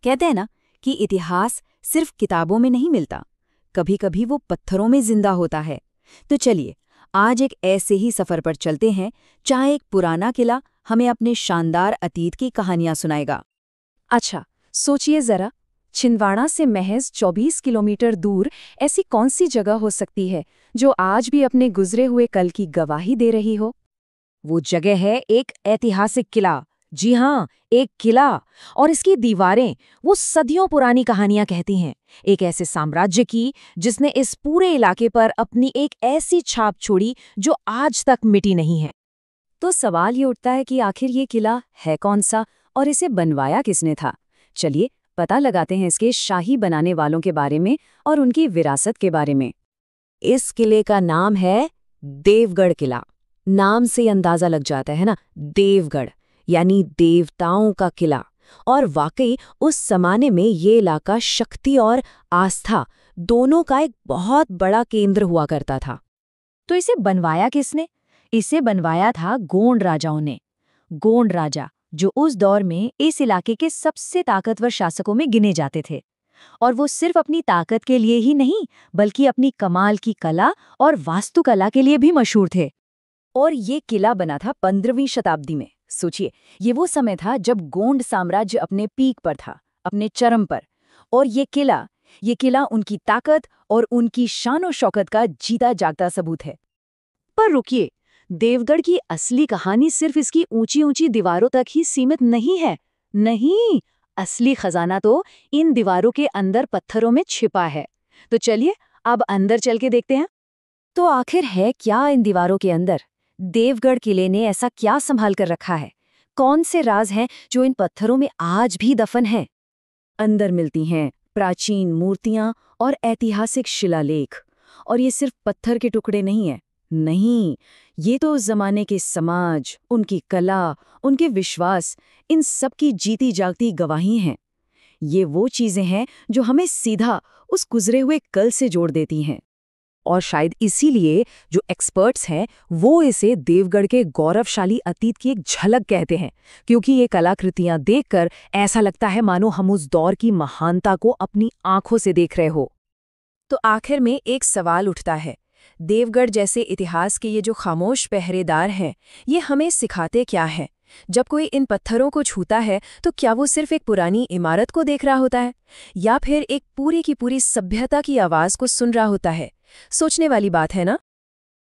कहते हैं ना कि इतिहास सिर्फ किताबों में नहीं मिलता, कभी कभी वो पत्थरों में जिंदा होता है। तो चलिए आज एक ऐसे ही सफर पर चलते हैं, जहाँ एक पुराना किला हमें अपने शानदार अतीत की कहानियां सुनाएगा। अच्छा, सोचिए जरा, छिंदवाड़ा से महज 24 किलोमीटर दूर ऐसी कौन सी जगह हो सकती है जो आज भी अपने गुजरे हुए कल की गवाही दे रही हो? वो जगह है एक ऐतिहासिक किला। जी हाँ, एक किला। और इसकी दीवारें वो सदियों पुरानी कहानियां कहती हैं, एक ऐसे साम्राज्य की जिसने इस पूरे इलाके पर अपनी एक ऐसी छाप छोड़ी जो आज तक मिटी नहीं है। तो सवाल ये उठता है कि आखिर ये किला है कौन सा और इसे बनवाया किसने था? चलिए पता लगाते हैं इसके शाही बनाने वालों के बारे में और उनकी विरासत के बारे में। इस किले का नाम है देवगढ़ किला। नाम से अंदाजा लग जाता है ना, देवगढ़ यानी देवताओं का किला। और वाकई उस जमाने में ये इलाका शक्ति और आस्था दोनों का एक बहुत बड़ा केंद्र हुआ करता था। तो इसे बनवाया किसने? इसे बनवाया था गोंड राजाओं ने। गोंड राजा जो उस दौर में इस इलाके के सबसे ताकतवर शासकों में गिने जाते थे। और वो सिर्फ अपनी ताकत के लिए ही नहीं, बल्कि अपनी कमाल की कला और वास्तुकला के लिए भी मशहूर थे। और ये किला बना था 15वीं शताब्दी में। सोचिए, ये वो समय था जब गोंड साम्राज्य अपने पीक पर था, अपने चरम पर। और ये किला उनकी ताकत और उनकी शान और शौकत का जीता जागता सबूत है। पर रुकिए, देवगढ़ की असली कहानी सिर्फ इसकी ऊंची ऊंची दीवारों तक ही सीमित नहीं है। नहीं, असली खजाना तो इन दीवारों के अंदर पत्थरों में छिपा है। तो चलिए अब अंदर चल के देखते हैं। तो आखिर है क्या इन दीवारों के अंदर? देवगढ़ किले ने ऐसा क्या संभाल कर रखा है? कौन से राज हैं जो इन पत्थरों में आज भी दफन हैं? अंदर मिलती हैं प्राचीन मूर्तियां और ऐतिहासिक शिलालेख। और ये सिर्फ पत्थर के टुकड़े नहीं हैं। नहीं, ये तो उस जमाने के समाज, उनकी कला, उनके विश्वास, इन सब की जीती जागती गवाही हैं। ये वो चीजें हैं जो हमें सीधा उस गुजरे हुए कल से जोड़ देती हैं। और शायद इसीलिए जो एक्सपर्ट्स हैं वो इसे देवगढ़ के गौरवशाली अतीत की एक झलक कहते हैं, क्योंकि ये कलाकृतियां देखकर ऐसा लगता है मानो हम उस दौर की महानता को अपनी आंखों से देख रहे हो। तो आखिर में एक सवाल उठता है, देवगढ़ जैसे इतिहास के ये जो खामोश पहरेदार हैं, ये हमें सिखाते क्या है? जब कोई इन पत्थरों को छूता है तो क्या वो सिर्फ एक पुरानी इमारत को देख रहा होता है, या फिर एक पूरी की पूरी सभ्यता की आवाज को सुन रहा होता है? सोचने वाली बात है ना।